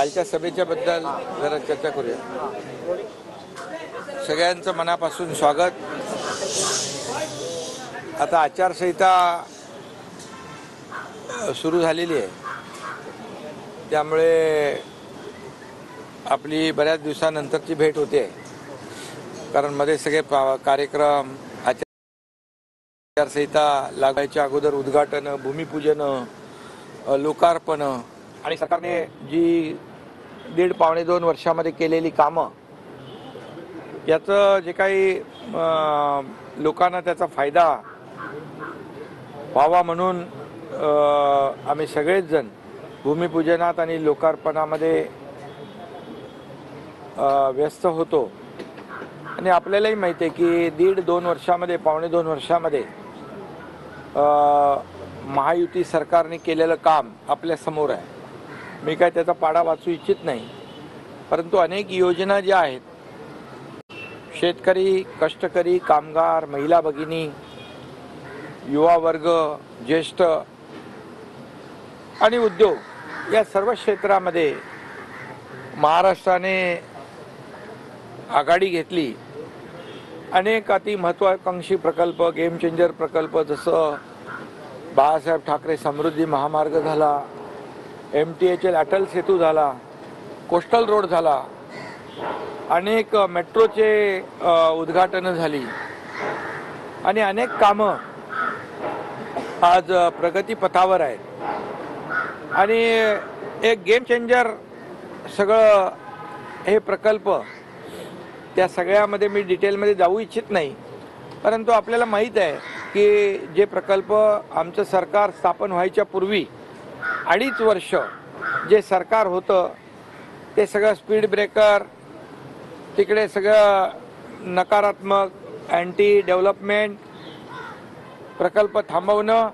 कालच्या सभेच्या बद्दल जरा चर्चा करूया। सगळ्यांचं मनापासून स्वागत। आता आचारसंहिता सुरू झालेली आहे, त्यामुळे आपली बऱ्याच दिवसानंतरची भेट होते, कारण मध्ये सगळे कार्यक्रम आचारसंहिता लागायच्या अगोदर उद्घाटन, भूमिपूजन, लोकार्पण आणि सरकारने जी 1.5-2 वर्षामध्ये केलेली कामं, याचं जे काही लोकांना त्याचा फायदा व्हावा म्हणून आम्ही सगळेच जण भूमिपूजनात आणि लोकार्पणामध्ये व्यस्त होतो। आणि आपल्यालाही माहिती आहे की 1.5-2 वर्षामध्ये, 1.25-2 वर्षामध्ये महायुती सरकारने केलेलं काम आपल्या समोर आहे। मी काय त्याचा पाडा वाचू इच्छित नाही, परंतु अनेक योजना ज्या आहेत, शेतकरी, कष्टकरी, कामगार, महिला भगिनी, युवा वर्ग, ज्येष्ठ आणि उद्योग या सर्व क्षेत्रामध्ये महाराष्ट्राने आघाडी घेतली। अनेक अति महत्त्वाकांक्षी प्रकल्प, गेम चेंजर प्रकल्प, जसं बाळासाहेब ठाकरे समृद्धी महामार्ग झाला, MTHL अटल सेतू झाला, कोस्टल रोड झाला, अनेक मेट्रोचे उद्घाटन झाली आणि अनेक कामं आज प्रगतीपथावर आहेत। आणि एक गेम चेंजर सगळं हे प्रकल्प, त्या सगळ्यामध्ये मी डिटेलमध्ये जाऊ इच्छित नाही, परंतु आपल्याला माहीत आहे की जे प्रकल्प आमचं सरकार स्थापन व्हायच्या पूर्वी 2.5 वर्ष जे सरकार होतं, ते सगळं स्पीड ब्रेकर, तिकडे सगळं नकारात्मक, अँटी डेव्हलपमेंट, प्रकल्प थांबवणं,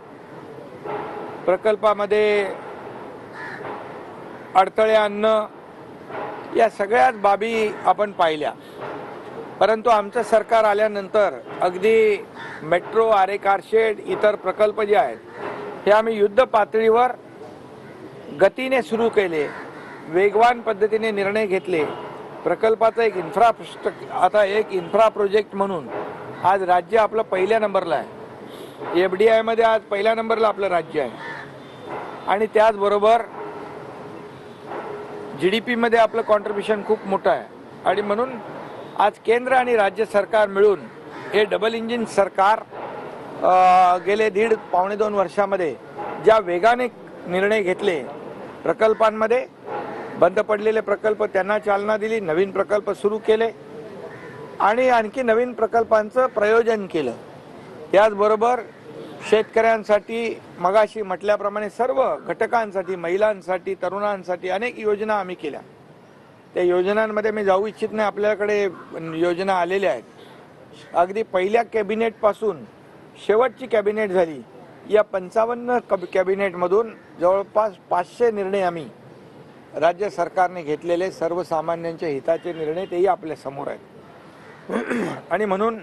प्रकल्पामध्ये अडथळे आणणं, या सगळ्याच बाबी आपण पाहिल्या। परंतु आमचं सरकार आल्यानंतर अगदी मेट्रो, आरे कारशेड, इतर प्रकल्प जे आहेत, हे आम्ही युद्ध पातळीवर गतीने सुरू केले, वेगवान पद्धतीने निर्णय घेतले। प्रकल्पाचा एक इन्फ्रा प्रोजेक्ट म्हणून आज राज्य आपलं पहिल्या नंबरला आहे। FDI मध्ये आज पहिल्या नंबरला आपलं राज्य आहे आणि त्याचबरोबर GDP मध्ये आपलं कॉन्ट्रिब्युशन खूप मोठं आहे। आणि म्हणून आज केंद्र आणि राज्य सरकार मिळून हे डबल इंजिन सरकार गेले 1.5-2 वर्षामध्ये ज्या वेगाने निर्णय घेतले, प्रकल्पांमध्ये बंद पडलेले प्रकल्प त्यांना चालना दिली, नवीन प्रकल्प सुरू केले आणि आणखी नवीन प्रकल्पांचं प्रयोजन केलं। त्याचबरोबर शेतकऱ्यांसाठी मगाशी म्हटल्याप्रमाणे सर्व घटकांसाठी, महिलांसाठी, तरुणांसाठी अनेक योजना आम्ही केल्या। त्या योजनांमध्ये मी जाऊ इच्छित नाही, आपल्याकडे योजना आलेल्या आहेत। अगदी पहिल्या कॅबिनेटपासून शेवटची कॅबिनेट झाली, या 55 कॅबिनेटमधून जवळपास 500 निर्णय आम्ही राज्य सरकारने घेतलेले, सर्वसामान्यांच्या हिताचे निर्णय, तेही आपल्या समोर आहेत। आणि म्हणून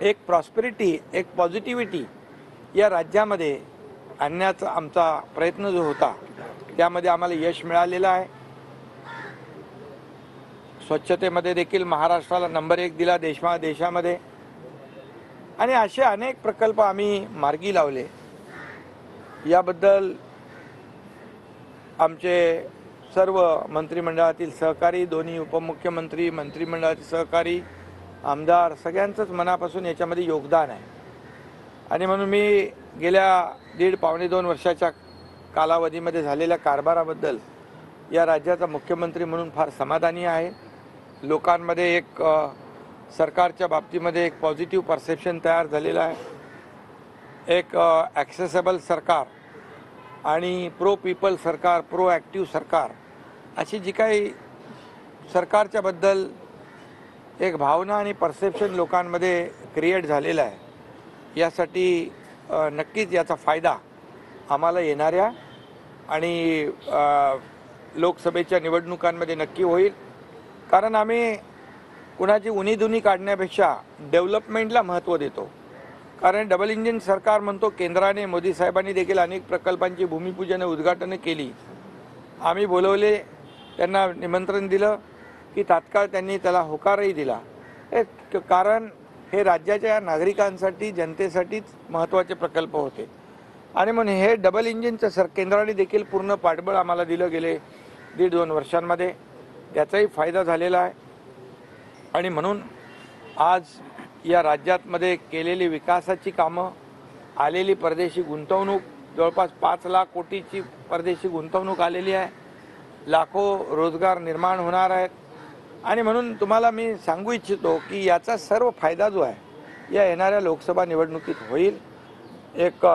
एक प्रॉस्पेरिटी, एक पॉझिटिव्हिटी या राज्यामध्ये आणण्याचा आमचा प्रयत्न जो होता, त्यामध्ये आम्हाला यश मिळालेलं आहे। स्वच्छतेमध्ये देखील महाराष्ट्राला नंबर 1 दिला देशामध्ये, आणि असे अनेक प्रकल्प आम्ही मार्गी लावले। याबद्दल आमचे सर्व मंत्रिमंडळातील सहकारी, दोन्ही उपमुख्यमंत्री, मंत्रिमंडळातील सहकारी, आमदार, सगळ्यांचंच मनापासून याच्यामध्ये योगदान आहे। आणि म्हणून मी गेल्या 1.5-2 वर्षाच्या कालावधीमध्ये झालेल्या कारभाराबद्दल या राज्याचा मुख्यमंत्री म्हणून फार समाधानी आहे। लोकांमध्ये एक सरकारच्या बाबतीमध्ये एक पॉझिटिव्ह परसेप्शन तयार झालेलं आहे। एक ॲक्सेसेबल सरकार आणि प्रो पीपल सरकार, प्रो ॲक्टिव्ह सरकार, अशी जी काही सरकारच्या बद्दल एक भावना आणि परसेप्शन लोकांमध्ये क्रिएट झालेला आहे, यासाठी नक्कीच याचा फायदा आम्हाला येणाऱ्या आणि लोकसभेच्या निवडणुकांमध्ये नक्की होईल। कारण आम्ही कुणाची उणीधुनी काढण्यापेक्षा डेव्हलपमेंटला महत्त्व देतो। कारण डबल इंजिन सरकार म्हणतो, केंद्राने, मोदी साहेबांनी देखील अनेक प्रकल्पांची भूमिपूजन, उद्घाटन केली। आम्ही बोलवले त्यांना निमंत्रण दिलं की तात्काळ त्यांनी त्याला होकारही दिला. कारण हे राज्याच्या नागरिकांसाठी जनतेसाठीच महत्त्वाचे प्रकल्प होते आणि म्हणून हे डबल इंजिनचं केंद्राने देखील पूर्ण पाठबळ आम्हाला दिलं गेले 1.5-2 वर्षांमध्ये. त्याचाही फायदा झालेला आहे आणि म्हणून आज या राज्यातमध्ये केलेली विकासाची कामं, आलेली परदेशी गुंतवणूक, जवळपास 5 लाख कोटीची परदेशी गुंतवणूक आलेली आहे, लाखो रोजगार निर्माण होणार आहेत आणि म्हणून तुम्हाला मी सांगू इच्छितो की याचा सर्व फायदा जो आहे या येणाऱ्या लोकसभा निवडणुकीत होईल. एक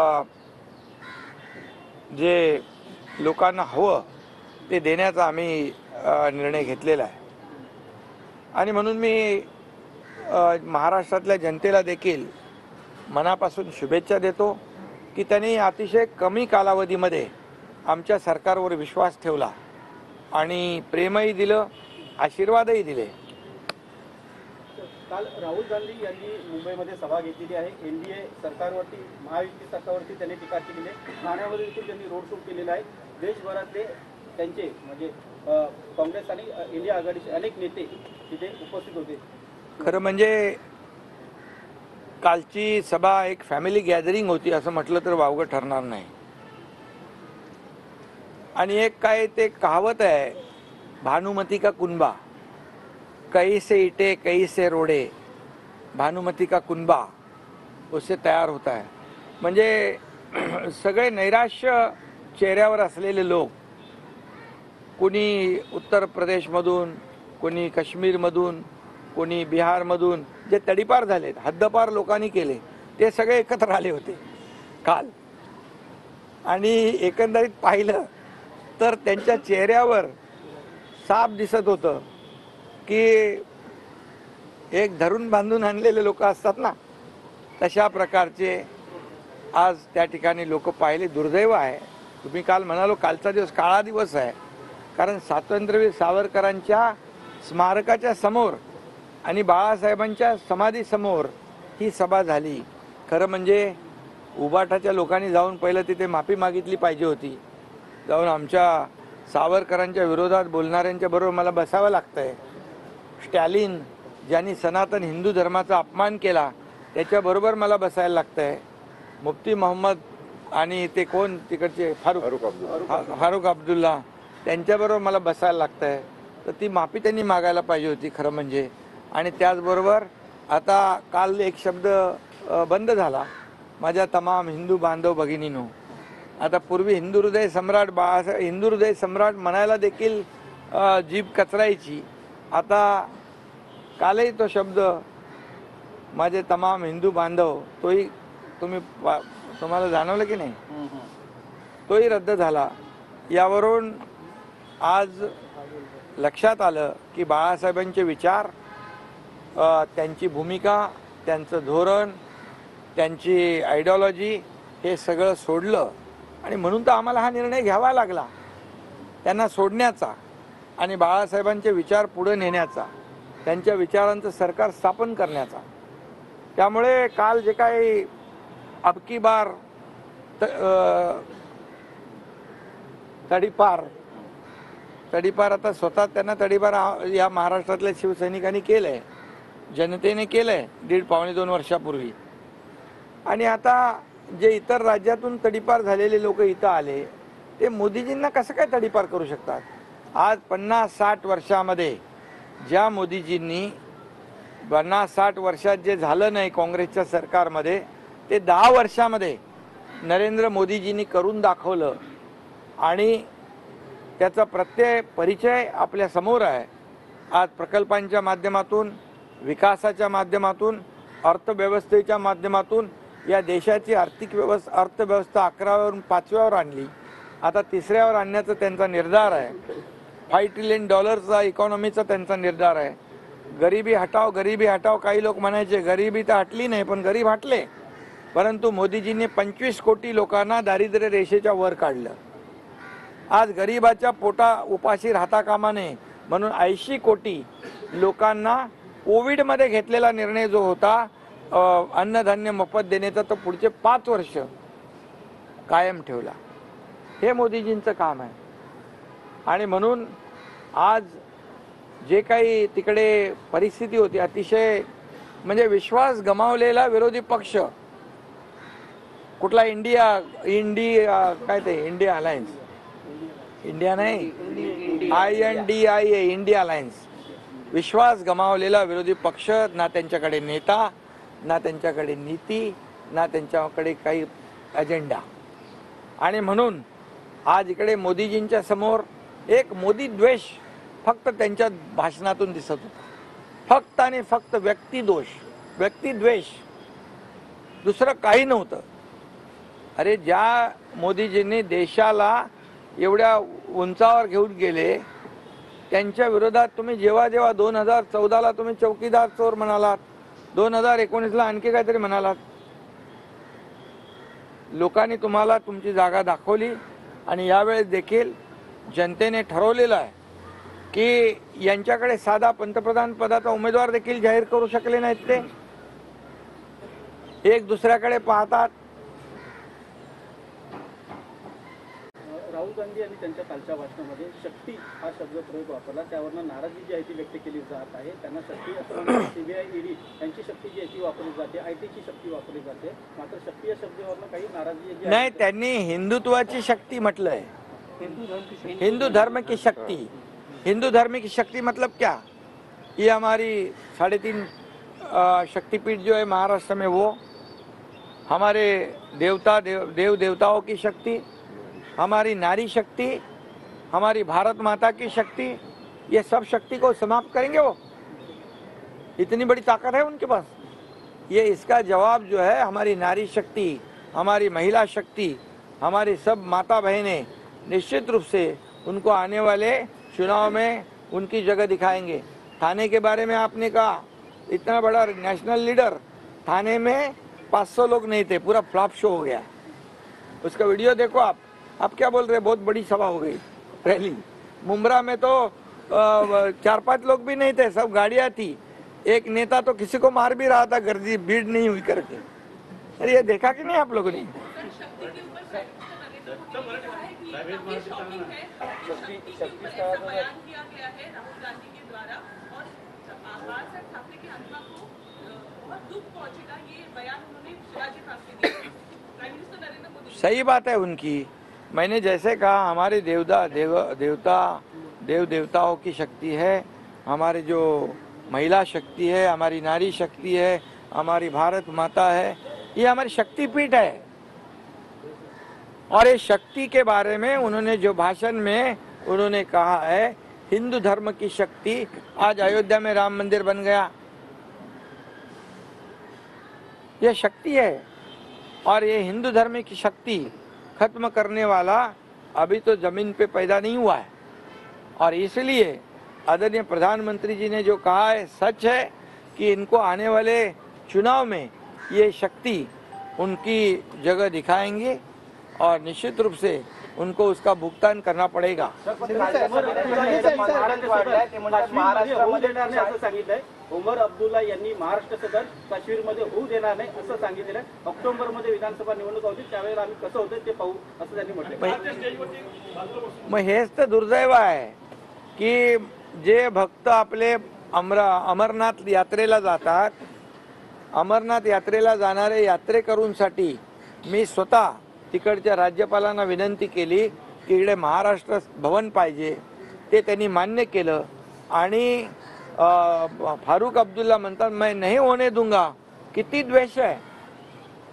जे लोकांना हवं ते देण्याचा आम्ही निर्णय घेतलेला आहे आणि म्हणून मी महाराष्ट्रातल्या जनतेला देखील मनापासून शुभेच्छा देतो की त्यांनी अतिशय कमी कालावधीमध्ये आमच्या सरकारवर विश्वास ठेवला आणि प्रेमही दिलं, आशीर्वादही दिले. काल राहुल गांधी यांनी मुंबईमध्ये सभा घेतलेली आहे. एनडीए सरकारवरती, महायुती सरकारवरती त्यांनी टीका केलेली आहे. ठाण्यामध्ये देखील त्यांनी रोड शो केलेला आहे. देशभरातले त्यांचे म्हणजे काँग्रेस आणि इंडिया आघाडीचे अनेक नेते तिथे उपस्थित होते. खरं म्हणजे कालची सभा एक फॅमिली गॅदरिंग होती असं म्हटलं तर वावगं ठरणार नाही. आणि एक काय ते कहावत आहे, भानुमती का कुनबा, कहीं से ईटे कहीं से रोडे, भानुमती का कुनबा उससे तयार होता है. म्हणजे सगळे नैराश्य चेहऱ्यावर असलेले लोक, कोणी उत्तर प्रदेशमधून, कोणी काश्मीरमधून, कोणी बिहारमधून जे तडीपार झालेत, हद्दपार लोकांनी केले, ते सगळे एकत्र आले होते काल. आणि एकंदरीत पाहिलं तर त्यांच्या चेहऱ्यावर साफ दिसत होतं की एक धरून बांधून आणलेले लोक असतात ना, तशा प्रकारचे आज त्या ठिकाणी लोक पाहिले. दुर्दैव आहे, तुम्ही काल म्हणालो कालचा दिवस काळा दिवस आहे, कारण स्वातंत्र्यवीर सावरकरांच्या स्मारकाच्या समोर आणि बाळासाहेबांच्या समाधीसमोर ही सभा झाली. खरं म्हणजे उबाटाच्या लोकांनी जाऊन पहिलं तिथे माफी मागितली पाहिजे होती. जाऊन आमच्या सावरकरांच्या विरोधात बोलणाऱ्यांच्या बरोबर मला बसावं लागतंय. स्टॅलिन ज्यांनी सनातन हिंदू धर्माचा अपमान केला त्याच्याबरोबर मला बसायला लागतंय. मुफ्ती मोहम्मद आणि ते कोण तिकडचे फारुख अब्दुल्ला त्यांच्याबरोबर मला बसायला लागतंय. तर ती माफी त्यांनी मागायला पाहिजे होती खरं म्हणजे. आणि त्याचबरोबर आता काल एक शब्द बंद झाला, माझ्या तमाम हिंदू बांधव भगिनींनो. आता पूर्वी हिंदू हृदय सम्राट बाळासाहेब, हिंदू हृदय सम्राट म्हणायला देखील जीभ कचरायची. आता कालही तो शब्द माझे तमाम हिंदू बांधव, तोही तुम्हाला जाणवलं की नाही, तोही रद्द झाला. यावरून आज लक्षात आलं की बाळासाहेबांचे विचार, त्यांची भूमिका, त्यांचं धोरण, त्यांची आयडिओलॉजी हे सगळं सोडलं. आणि म्हणून तर आम्हाला हा निर्णय घ्यावा लागला त्यांना सोडण्याचा आणि बाळासाहेबांचे विचार पुढे नेण्याचा, त्यांच्या विचारांचं सरकार स्थापन करण्याचा. त्यामुळे काल जे काही अबकी बार तडीपार आता स्वतः त्यांना तडीपार या महाराष्ट्रातल्या शिवसैनिकांनी केलंय, जनतेने केलंय 1.5-2 वर्षापूर्वी. आणि आता जे इतर राज्यातून तडीपार झालेले लोक इथं आले ते मोदीजींना कसं काय तडीपार करू शकतात. आज 50-60 वर्षामध्ये ज्या मोदीजींनी 50-60 वर्षात जे झालं नाही काँग्रेसच्या सरकारमध्ये ते 10 वर्षामध्ये नरेंद्र मोदीजींनी करून दाखवलं. आणि त्याचा प्रत्येक परिचय आपल्या समोर आहे. आज प्रकल्पांच्या माध्यमातून, विकासाच्या माध्यमातून, अर्थव्यवस्थेच्या माध्यमातून या देशाची अर्थव्यवस्था 11व्यावरून 5व्यावर आणली, आता 3ऱ्यावर आणण्याचा त्यांचा निर्धार आहे. $5 ट्रिलियन इकॉनॉमीचा त्यांचा निर्धार आहे. गरिबी हटाव, गरिबी हटाव, काही लोक म्हणायचे गरिबी तर हटली नाही पण गरीब हटले. परंतु मोदीजींनी 25 कोटी लोकांना दारिद्र्य रेषेच्या वर काढलं. आज गरिबाच्या पोटा उपाशी राहता कामा नये म्हणून 80 कोटी लोकांना कोविडमध्ये घेतलेला निर्णय जो होता अन्नधान्य मोफत देण्याचा, तो पुढचे 5 वर्ष कायम ठेवला. हे मोदीजींचं काम आहे. आणि म्हणून आज जे काही तिकडे परिस्थिती होती अतिशय म्हणजे विश्वास गमावलेला विरोधी पक्ष कुठला इंडिया काय ते इंडिया अलायन्स इंडिया नाही INDIA इंडिया अलायन्स विश्वास गमावलेला विरोधी पक्ष ना त्यांच्याकडे नेता ना त्यांच्याकडे नीती ना त्यांच्याकडे काही अजेंडा आणि म्हणून आज इकडे मोदीजींच्या समोर एक मोदी द्वेष फक्त त्यांच्या भाषणातून दिसत होता फक्त आणि फक्त व्यक्तिद्वेष दुसरं काही नव्हतं. अरे ज्या मोदीजींनी देशाला एवढ्या उंचावर घेऊन गेले त्यांच्या विरोधात तुम्ही जेव्हा 2014ला तुम्ही चौकीदार चोर म्हणालात 2019ला आणखी काहीतरी म्हणालात. लोकांनी तुम्हाला तुमची जागा दाखवली आणि यावेळेस देखील जनतेने ठरवलेलं आहे की यांच्याकडे साधा पंतप्रधान पदाचा उमेदवार देखील जाहीर करू शकले नाहीत. ते एक दुसऱ्याकडे पाहतात. राहुल गांधी यांनी त्यांच्या कालच्या भाषणामध्ये शक्ती हा शब्द प्रयोग वापरला त्यावरनं नाराजी जी आहे ती व्यक्त केली जात आहे. त्यांना शक्ती असं CBI ED यांची शक्ती जी आहे ती वापरली जाते ITची शक्ती वापरली जाते मात्र शक्ती या शब्दावरनं काही नाराजी जी नाही त्यांनी हिंदुत्वाची शक्ति म्हटलंय. हिंदू धर्म की शक्ति हिंदू धर्म की शक्ति मतलब क्या ये हमारी 3.5 शक्तिपीठ जो है महाराष्ट्र में वो हमारे देव देवताओं की शक्ति हमारी नारी शक्ति हमारी भारत माता की शक्ति ये सब शक्ति को समाप्त करेंगे वो इतनी बड़ी ताकत है उनके पास. ये इसका जवाब जो है हमारी नारी शक्ति हमारी महिला शक्ति हमारी सब माता बहनें निश्चित रूप से उनको आने वाले चुनाव में उनकी जगह दिखाएंगे. थाने के बारे में आपने कहा इतना बड़ा नेशनल लीडर थाने में 500 लोग नहीं थे पूरा फ्लॉप शो हो गया. उसका वीडियो देखो आप क्या बोल रहे बहुत बड़ी सभा हो गई रैली. मुंब्रा में तो 4-5 लोग भी नहीं थे सब गाड़ियां थी. एक नेता तो किसी को मार भी रहा था गर्दी भीड़ नहीं हुई करके. अरे ये देखा कि नहीं आप लोगों ने. सही बात है उनकी. मैंने जैसे कहा हमारे देवताओं की शक्ति है हमारे जो महिला शक्ति है हमारी नारी शक्ति है हमारी भारत माता है ये हमारी शक्तिपीठ है. और इस शक्ति के बारे में उन्होंने जो भाषण में उन्होंने कहा है हिंदू धर्म की शक्ति. आज अयोध्या में राम मंदिर बन गया ये शक्ति है और ये हिंदू धर्म की शक्ति खत्म करने वाला अभी तो जमीन पे पैदा नहीं हुआ है. और इसलिए आदरणीय प्रधानमंत्री जी ने जो कहा है सच है कि इनको आने वाले चुनाव में ये शक्ति उनकी जगह दिखाएंगे और निश्चित रूप से उनको उसका भुगतान करना पड़ेगा. उमर अब्दुल्ला यांनी महाराष्ट्र सदर काश्मीरमध्ये होऊ देणार नाही असं सांगितलेलं आहे. ऑक्टोबरमध्ये विधानसभा निवडणूक होती त्यावेळेला आम्ही कसं होतं ते पाहू असं त्यांनी म्हटलं. मग हेच तर दुर्दैव आहे की जे भक्त आपले अमरनाथ यात्रेला जातात अमरनाथ यात्रेला जाणारे यात्रेकरूंसाठी मी स्वतः तिकडच्या राज्यपालांना विनंती केली की इकडे महाराष्ट्र भवन पाहिजे. ते त्यांनी मान्य केलं आणि फारूक अब्दुल्ला म्हणतात मैं नहीं होने दूंगा. किती द्वेष है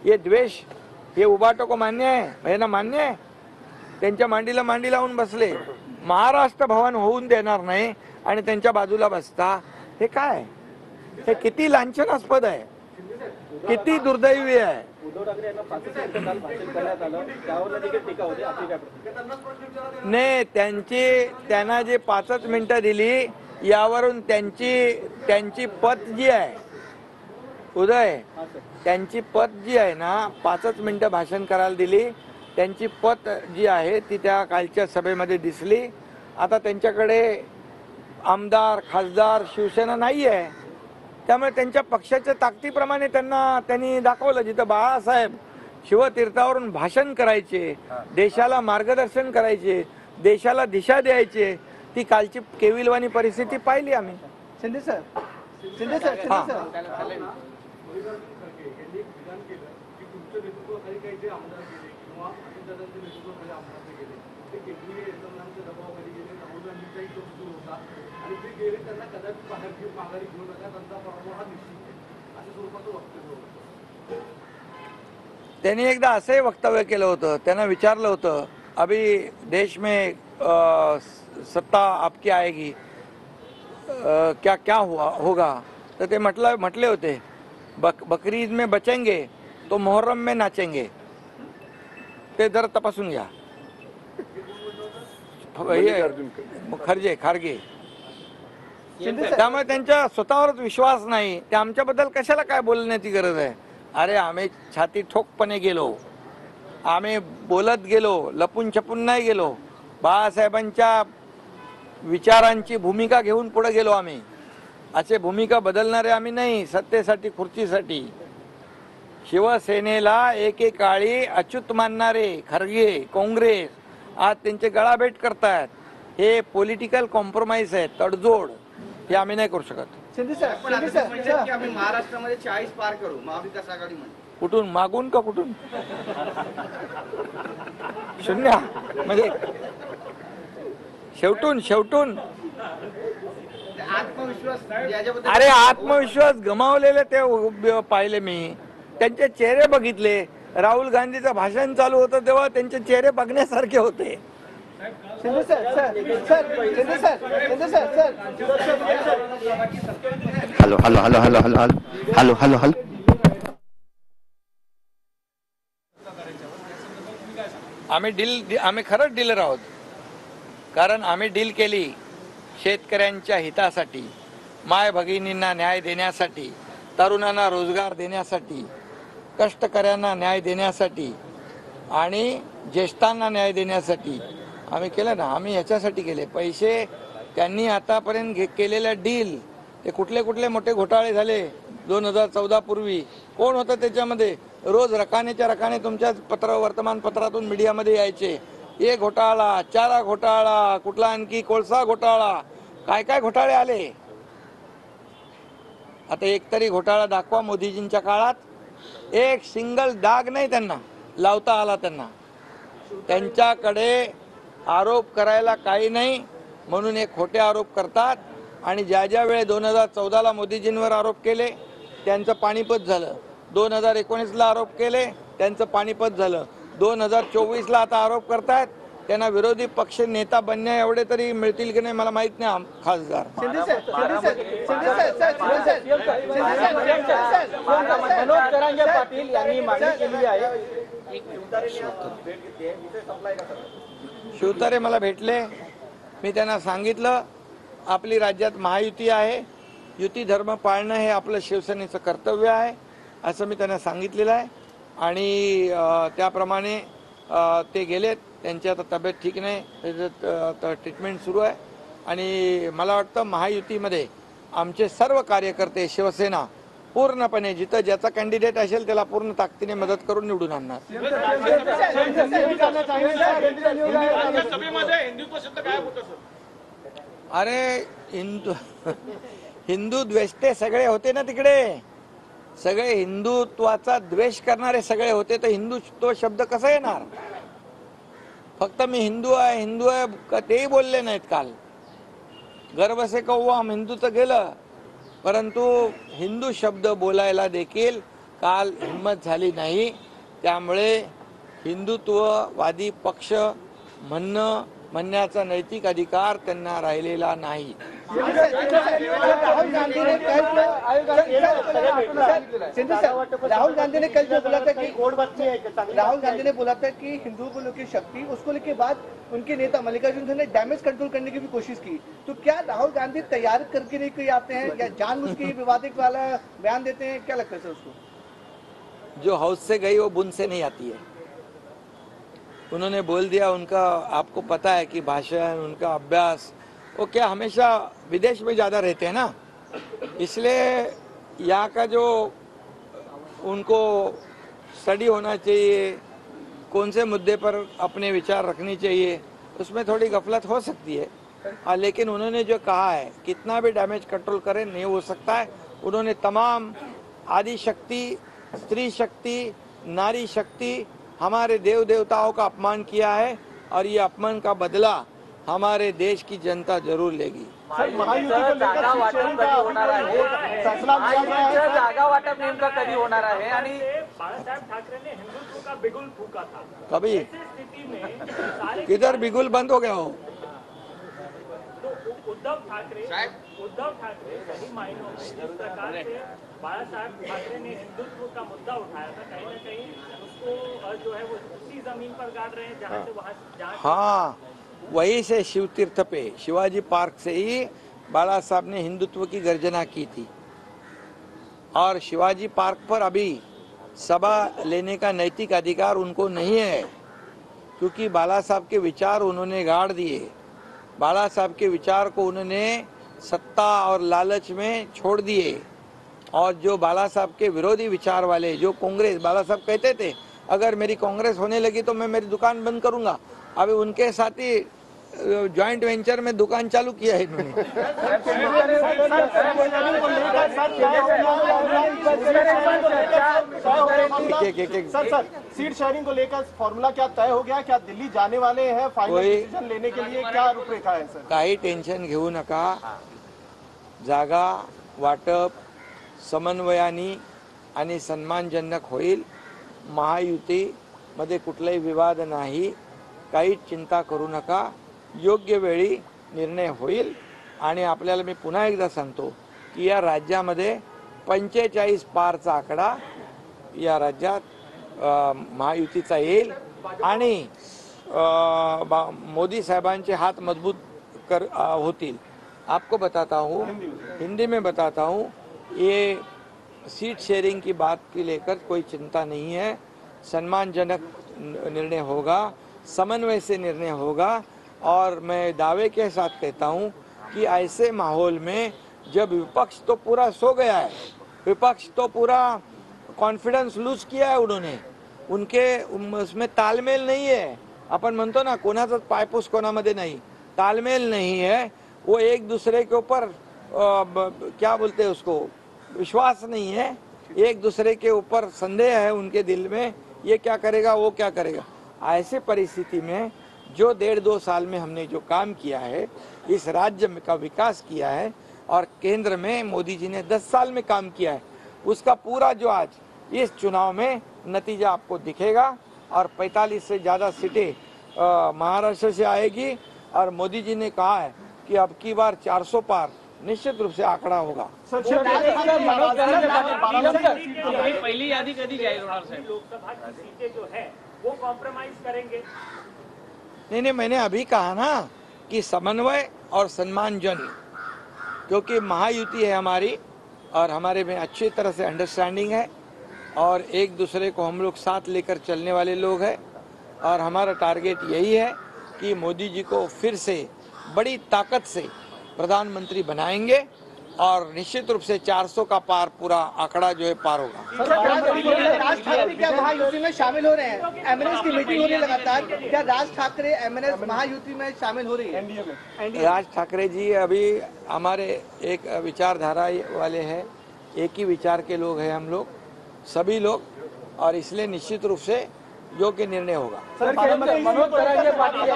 ये द्वेष. हे उबाटो को मान्य आहे यांना मान्य आहे. त्यांच्या मांडीला मांडी लावून बसले. महाराष्ट्र भवन होऊन देणार नाही आणि त्यांच्या बाजूला बसता हे काय. हे किती लांछनास्पद आहे किती दुर्दैवी आहे. उद्धव ठाकरे यांना 5 मिनिटं काल भाषण करण्यात आलं त्यावर देखील टीका होती. आपली काय प्रतिक्रिया. नाही त्यांना जे 5 मिनिटं दिली यावरून त्यांची पत जी आहे उदय त्यांची पत जी आहे ना 5 मिनिटं भाषण करायला दिली. त्यांची पत जी आहे ती त्या कालच्या सभेमध्ये दिसली. आता त्यांच्याकडे आमदार खासदार शिवसेना नाही आहे त्यामुळे त्यांच्या पक्षाच्या ताकदीप्रमाणे त्यांनी दाखवलं. जिथं बाळासाहेब शिवतीर्थावरून भाषण करायचे देशाला मार्गदर्शन करायचे देशाला दिशा द्यायचे ती कालची केविलवाणी परिस्थिती पाहिली आम्ही. शिंदे सर शिंदे सर शिंदे हां. सर त्यांनी एकदा असंही वक्तव्य केलं होतं. त्यांना विचारलं होतं अभी देश में सत्ता आपकी आएगी, क्या क्या होगा. तर ते म्हटले होते बकरी ईद में बचेंगे तो मोहर्रम में नाचेंगे. ते जरा तपासून घ्या. खारगे त्यामुळे त्यांच्या स्वतःवरच विश्वास नाही. ते आमच्याबद्दल कशाला काय बोलण्याची गरज आहे. अरे आम्ही छाती ठोकपणे गेलो, आम्ही बोलत गेलो, लपून छपून नाही गेलो. बाळासाहेबांच्या विचारांची भूमिका घेऊन पुढे गेलो आम्ही. असे भूमिका बदलणारे आम्ही नाही सत्तेसाठी खुर्चीसाठी. शिवसेनेला एकेकाळी अच्युत मानणारे खरगे काँग्रेस आज त्यांचे गळाभेट करतायत. हे पॉलिटिकल कॉम्प्रोमाइज आहे, तडजोड. हे आम्ही नाही करू शकत. शिंदे सर पण शिंदे आता सर म्हणतात की आम्ही महाराष्ट्रामध्ये 40 पार करू महाविकास आघाडीमध्ये. कुठून मागून का कुठून? शून्य म्हणजे शेवटून आत्मविश्वास याच्याबद्दल अरे आत्मविश्वास गमावलेले ते पाहिले मी. त्यांचे चेहरे बघितले. राहुल गांधीचं भाषण चालू होतं तेव्हा त्यांचे चेहरे बघण्यासारखे होते. Shinde sir sir sir Shinde sir Shinde sir sir hello hello hello hello hello hello hello hello आम्ही खरंच डीलर आहोत. कारण आम्ही डील केली शेतकऱ्यांच्या हितासाठी, माय भगिनींना न्याय देण्यासाठी, तरुणांना रोजगार देण्यासाठी, कष्टकऱ्यांना न्याय देण्यासाठी आणि ज्येष्ठांना न्याय देण्यासाठी आम्ही केलं ना. आम्ही ह्याच्यासाठी केले. पैसे त्यांनी आतापर्यंत केलेल्या डील ते कुठले मोठे घोटाळे झाले 2014 पूर्वी. कोण होतं त्याच्यामध्ये? रोज रकानेच्या रकाने तुमच्या वर्तमानपत्रातून मीडियामध्ये यायचे. एक घोटाळा, चारा घोटाळा, कुठला आणखी कोळसा घोटाळा, काय घोटाळे आले. आता एकतरी घोटाळा दाखवा मोदीजींच्या काळात. एक सिंगल डाग नाही त्यांना लावता आला. त्यांच्याकडे आरोप करायला काही नाही म्हणून एक खोटे आरोप करतात. आणि ज्या वेळे 2014ला मोदीजींवर आरोप केले त्यांचं पाणीपत झालं. 2019ला आरोप केले त्यांचं पाणीपत झालं. 2024ला आता आरोप करतायत. त्यांना विरोधी पक्ष नेता बनण्या एवढे तरी मिळतील की नाही मला माहित नाही. खासदार मनोज जरांगे पाटील यांनी मागणी केली आहे. शिवतारे मला भेटले. मी त्यांना सांगितलं आपली राज्यात महायुती आहे, युती धर्म पाळणं हे आपलं शिवसेनेचं कर्तव्य आहे असं मी त्यांना सांगितलेलं आहे. आणि त्याप्रमाणे ते गेलेत. त्यांची आता तब्येत ठीक नाही, त्याचं ट्रीटमेंट सुरू आहे. आणि मला वाटतं महायुतीमध्ये आमचे सर्व कार्यकर्ते शिवसेना पूर्णपणे जिथं ज्याचा कॅन्डिडेट असेल त्याला पूर्ण ताकदीने मदत करून निवडून आणणार. अरे हिंदू द्वेष्टे सगळे होते ना तिकडे. सगळे हिंदुत्वाचा द्वेष करणारे सगळे होते तर हिंदू तो शब्द कसा येणार? फक्त मी हिंदू आहे तेही बोलले नाहीत काल. गर्व से कहो हम हिंदूचं गेलं, परंतु हिंदू शब्द बोलायला देखील काल हिंमत झाली नाही. त्यामुळे हिंदुत्ववादी पक्ष म्हणण्याचा नैतिक अधिकार त्यांना राहिलेला नाही. राहुल गांधी ने कल जो बोला था कि राहुल गांधी ने बोला था कि हिंदुओं की शक्ति उसको लेके बाद उनके नेता मल्लिकार्जुन खड़गे ने डैमेज कंट्रोल करने की भी कोशिश की. तो क्या राहुल गांधी तैयार करके नहीं कोई आते हैं या जानबूझ के विवादित वाला बयान देते हैं? क्या लगता है सर उसको? जो हौज से गई वो बुन से नहीं आती है. उन्होंने बोल दिया. उनका आपको पता है कि भाषण उनका अभ्यास वो क्या हमेशा विदेश में ज़्यादा रहते हैं ना, इसलिए यहाँ का जो उनको स्टडी होना चाहिए, कौन से मुद्दे पर अपने विचार रखनी चाहिए, उसमें थोड़ी गफलत हो सकती है. लेकिन उन्होंने जो कहा है कितना भी डैमेज कंट्रोल करें नहीं हो सकता है। उन्होंने तमाम आदि शक्ति, स्त्री शक्ति, नारी शक्ति, हमारे देव देवताओं का अपमान किया है और ये अपमान का बदला हमारे देश की जनता जरूर लेगी। जागा वाटप नेमका कधी होणार आहे आणि बाळासाहेब ठाकरेंने हिंदुत्व का बिगुल फूका था। कभी ऐसी स्थिति में सारे किधर बिगुल बंद हो गया हो? तो उद्धव ठाकरे सही मायनों में जिस प्रकार से बाळासाहेब ठाकरे ने हिंदुत्व का मुद्दा उठाया था, कहीं न कहीं उसको जो है वो उसी जमीन पर गाड़ रहे हैं जहाँ से वहाँ हाँ, वहीं से शिव तीर्थ पे शिवाजी पार्क से ही बाला साहब ने हिंदुत्व की गर्जना की थी और शिवाजी पार्क पर अभी सभा लेने का नैतिक अधिकार उनको नहीं है, क्योंकि बाला साहब के विचार उन्होंने गाड़ दिए। बाला साहब के विचार को उन्होंने सत्ता और लालच में छोड़ दिए और जो बाला साहब के विरोधी विचार वाले जो कांग्रेस, बाला साहब कहते थे अगर मेरी कांग्रेस होने लगी तो मैं मेरी दुकान बंद करूंगा। अभी उनके साथ ही जॉइंट वेंचर में दुकान चालू किया है इन्होंने। सर सीट शेयरिंग को लेकर फॉर्मूला क्या तय हो गया? क्या दिल्ली जाने वाले हैं फाइनल डिसीजन लेने के लिए? क्या रूपरेखा है सर? काही टेन्शन घेऊ नका। जागा वाटप समन्वयाने आणि सन्मानजनक होईल। महायुती मध्ये कुठलाही विवाद नाही, काही चिंता करू नका। योग्य वेळी निर्णय होईल आणि आपल्याला मी पुन्हा एकदा सांगतो की या राज्यामध्ये 45 पारचा आकडा या राज्यात महायुतीचा येईल आणि मोदी साहेबांचे हात मजबूत होतील। आपको बताता हूँ, हिंदी में बताता हूँ, ये सीट शेयरिंग की बात की लेकर कोई चिंता नहीं है। सम्मानजनक निर्णय होगा, समन्वय से निर्णय होगा और मैं दावे के साथ कहता हूं कि ऐसे माहौल में जब विपक्ष तो पूरा सो गया है, विपक्ष तो पूरा कॉन्फिडेंस लूज किया है उन्होंने, उनके उसमें तालमेल नहीं है। अपन म्हणतो ना कोणाचाच पायपूस कोणामध्ये नहीं, तालमेल नहीं है। वो एक दूसरे के ऊपर क्या बोलते हैं उसको, विश्वास नहीं है, एक दूसरे के ऊपर संदेह है उनके दिल में, ये क्या करेगा वो क्या करेगा। ऐसे परिस्थिति में जो 1.5-2 साल में हमने जो काम किया है, इस राज्य का विकास किया है और केंद्र में मोदी जी ने 10 साल में काम किया है, उसका पूरा जो आज इस चुनाव में नतीजा आपको दिखेगा और 45 से ज़्यादा सीटें महाराष्ट्र से आएगी और मोदी जी ने कहा है कि अब की बार 400 पार निश्चित रूप से आंकड़ा होगा। पहली यादी कधी जाहीर होणार साहेब? लोकसभा की सीटें जो है वो कॉम्प्रोमाइज करेंगे? नहीं, मैंने अभी कहा ना कि समन्वय और सम्मानजन, क्योंकि महायुति है हमारी और हमारे में अच्छी तरह से अंडरस्टैंडिंग है और एक दूसरे को हम लोग साथ लेकर चलने वाले लोग हैं और हमारा टारगेट यही है कि मोदी जी को फिर से बड़ी ताकत से प्रधानमंत्री बनाएंगे और निश्चित रूप से 400 का पार पूरा आंकड़ा जो है पार होगा। राज ठाकरे क्या महायुति में शामिल हो रहे हैं? एमएनएस की मीटिंग हो रही है लगातार, क्या राज ठाकरे एमएनएस महायुति में शामिल हो रही है? एनडीए में राज ठाकरे जी अभी हमारे एक विचारधारा वाले हैं, एक ही विचार के लोग हैं हम लोग सभी लोग, और इसलिए निश्चित रूप से योग्य निर्णय होगा। मनोज जरांगे पाटील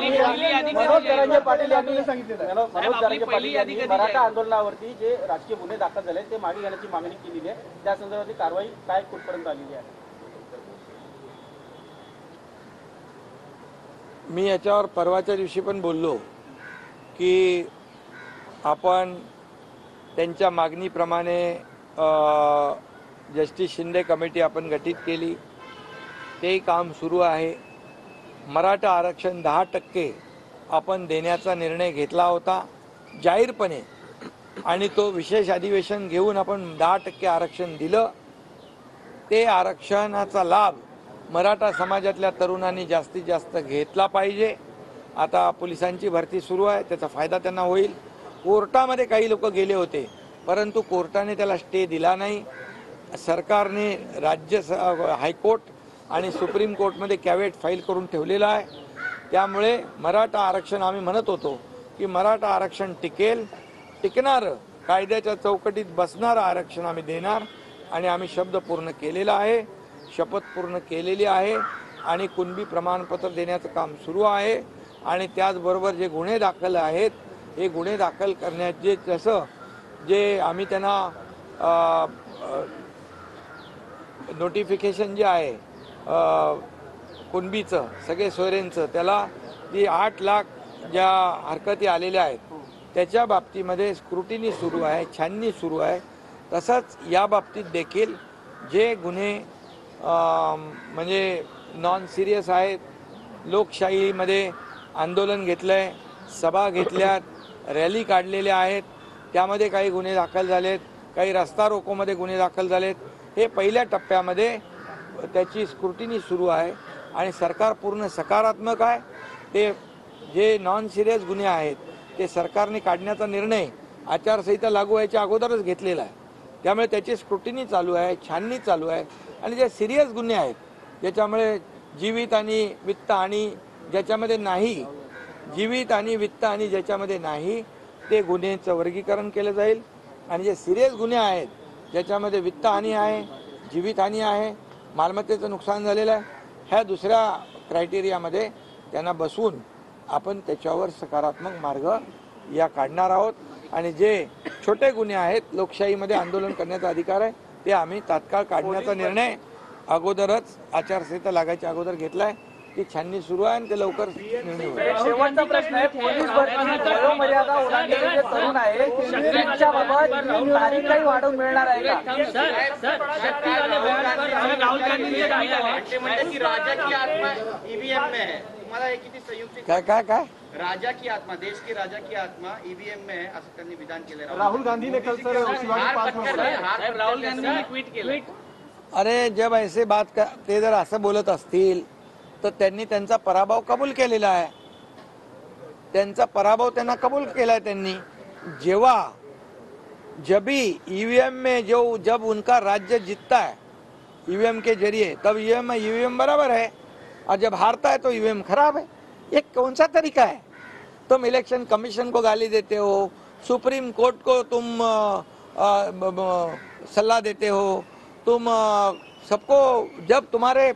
यांनी मराठा आंदोलनावरती जे राजकीय गुन्हे दाखल झाले ते मागे घेण्याची मागणी केलेली आहे, त्या संदर्भातली कारवाई काय कुठपर्यंत आलेली आहे? मी याच्यावर परवाच्या दिवशी पण बोललो की आपण त्यांच्या मागणीप्रमाणे जस्टिस शिंदे कमिटी आपण गठीत केली, ते काम सुरू आहे। मराठा आरक्षण 10% आपण देण्याचा निर्णय घेतला होता जाहीरपणे आणि तो विशेष अधिवेशन घेऊन आपण 10% आरक्षण दिलं। ते आरक्षणाचा लाभ मराठा समाजातल्या तरुणांनी जास्तीत जास्त घेतला पाहिजे। आता पोलिसांची भरती सुरू आहे, त्याचा फायदा त्यांना होईल। कोर्टामध्ये काही लोक गेले होते परंतु कोर्टाने त्याला स्टे दिला नाही। सरकारने राज्य हायकोर्ट आणि सुप्रीम कोर्टमध्ये कॅवेट फाईल करून ठेवलेला आहे। त्यामुळे मराठा आरक्षण आम्ही म्हणत होतो की मराठा आरक्षण टिकणारं कायद्याच्या चौकटीत बसणारं आरक्षण आम्ही देणार आणि आम्ही शब्द पूर्ण केलेला आहे, शपथ पूर्ण केलेली आहे आणि कुणबी प्रमाणपत्र देण्याचं काम सुरू आहे. आणि त्याचबरोबर जे गुन्हे दाखल आहेत हे गुन्हे दाखल करण्याचे जसं जे आम्ही त्यांना नोटिफिकेशन जे आहे कुणबीचं सगळे सोयरेंचं त्याला जी 8 लाख ज्या हरकती आलेल्या आहेत त्याच्या बाबतीमध्ये स्क्रुटिनी सुरू आहे, छाननी सुरू आहे. तसंच या बाबतीत देखील जे गुन्हे म्हणजे नॉन सिरियस आहेत, लोकशाहीमध्ये आंदोलन घेतलं आहे, सभा घेतल्यात, रॅली काढलेल्या आहेत, त्यामध्ये काही गुन्हे दाखल झालेत, काही रस्ता रोकोमध्ये गुन्हे दाखल झालेत. हे पहिल्या टप्प्यामध्ये त्याची स्क्रुटिनी सुरू आहे आणि सरकार पूर्ण सकारात्मक आहे. ते जे नॉन सिरियस गुन्हे आहेत ते सरकारने काढण्याचा निर्णय आचारसंहिता लागू व्हायच्या अगोदरच घेतलेला आहे. त्यामुळे त्याची स्क्रुटिनी चालू आहे, छाननी चालू आहे. आणि जे सिरियस गुन्हे आहेत ज्याच्यामुळे जीवित आणि वित्त आणि ज्याच्यामध्ये नाही, जीवित आणि वित्त आणि ज्याच्यामध्ये नाही ते गुन्ह्यांचं वर्गीकरण केलं जाईल. आणि जे सिरियस गुन्हे आहेत ज्याच्यामध्ये वित्तहानी आहे, जीवितहानी आहे, मालमत्तेचं नुकसान झालेलं आहे, ह्या दुसऱ्या क्रायटेरियामध्ये त्यांना बसवून आपण त्याच्यावर सकारात्मक मार्ग या काढणार आहोत. आणि जे छोटे गुन्हे आहेत, लोकशाहीमध्ये आंदोलन करण्याचा अधिकार आहे, ते आम्ही तात्काळ काढण्याचा निर्णय अगोदरच आचारसंहिता लागायच्या अगोदर घेतलाय. ती छाननी सुरू आहे आणि ते लवकर निर्णय होईल. शेवटचा प्रश्न आहे, पोलीस भरतीत वयोमर्यादा ओलांडलेले जे तरुण आहे त्यांच्याबाबत तारीख काही वाढवून मिळणार आहे का? राहुल गांधी राजा की आत्मा ईवीएम में है, तुम्हाला हे किती संयुक्त काय राजा की आत्मा, देश की राजा की आत्मा ईवीएम में है असं त्यांनी विधान केलं. राहुल गांधी ने कल सर शिवाजी पार्क में बोला. राहुल गांधींनी ट्विट केलं. अरे जब ऐसे बात ते जर असं बोलत असतील तर त्यांनी त्यांचा पराभव कबूल केलेला आहे. त्यांचा पराभव त्यांना कबूल केलाय त्यांनी. जेव्हा जब ईवीएम में जब उनका राज्य जीतता है ईवीएम के जरिए तब ईवीएम बराबर है और जब हारता है तो ईवीएम खराब है. ये कौन सा तरीका है? तुम इलेक्शन कमीशन को गाली देते हो, सुप्रीम कोर्ट को तुम सलाह देते हो, तुम सबको जब तुम्हारे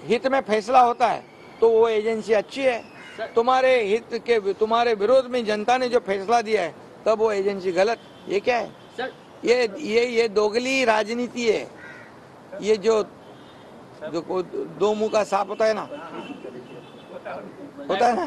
हित में फैसला होता है तो वो एजेंसी अच्छी है. तुम्हारे हित के तुम्हारे विरोध में जनता ने जो फैसला दिया है तब वो एजेंसी गलत. ये क्या है? ये दोगली राजनीति है. ये जो दो मुंह का सांप होता है ना, होता है ना.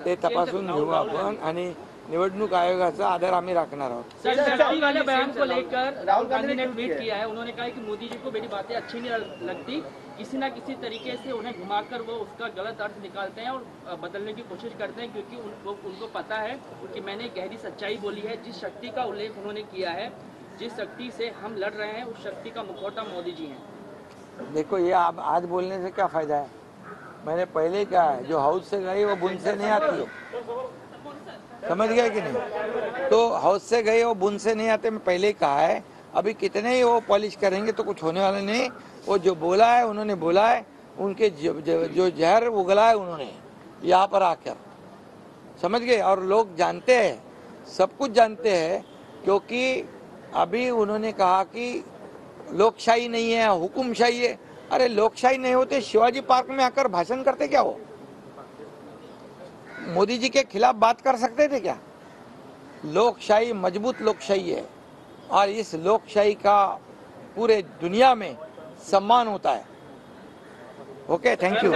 ते तपासून घेऊ आपण आणि निवडणूक आयोगाचा आदर आम्ही राखणार आहोत. शक्ति वाले बयान को लेकर राहुल गांधी ने ट्वीट किया है. उन्होंने कहा कि मोदी जी को मेरी बातें अच्छी नहीं लगती, किसी ना किसी तरीके से उन्हें घुमाकर वो उसका गलत अर्थ निकालते हैं और बदलने की कोशिश करते हैं, क्योंकि उनको पता है कि मैंने गहरी सच्चाई बोली है. जिस शक्ति का उल्लेख उन्होंने किया है, जिस शक्ति से हम लड़ रहे हैं, उस शक्ति का मुखौटा मोदी जी हैं. देखो ये आप आज बोलने से क्या फायदा है? मैंने पहले कहा है, जो हाउस से गई वो बुन से नहीं आती है. समझ गए कि नहीं? तो हाउस से गए वो बुन से नहीं आते. मैं पहले ही कहा है. अभी कितने ही वो पॉलिश करेंगे तो कुछ होने वाला नहीं. वो जो बोला है उन्होंने बोला है. उनके जो जहर उगला है उन्होंने यहाँ पर आकर, समझ गए. और लोग जानते हैं, सब कुछ जानते हैं, क्योंकि अभी उन्होंने कहा कि लोकशाही नहीं है, हुकुमशाही है. अरे लोकशाही नहीं होते शिवाजी पार्क में आकर भाषण करते क्या? हो मोदी जी के खिलाफ बात कर सकते थे क्या? लोकशाही मजबूत लोकशाही है और इस लोकशाही का पूरे दुनिया में सम्मान होता है. Okay, thank you.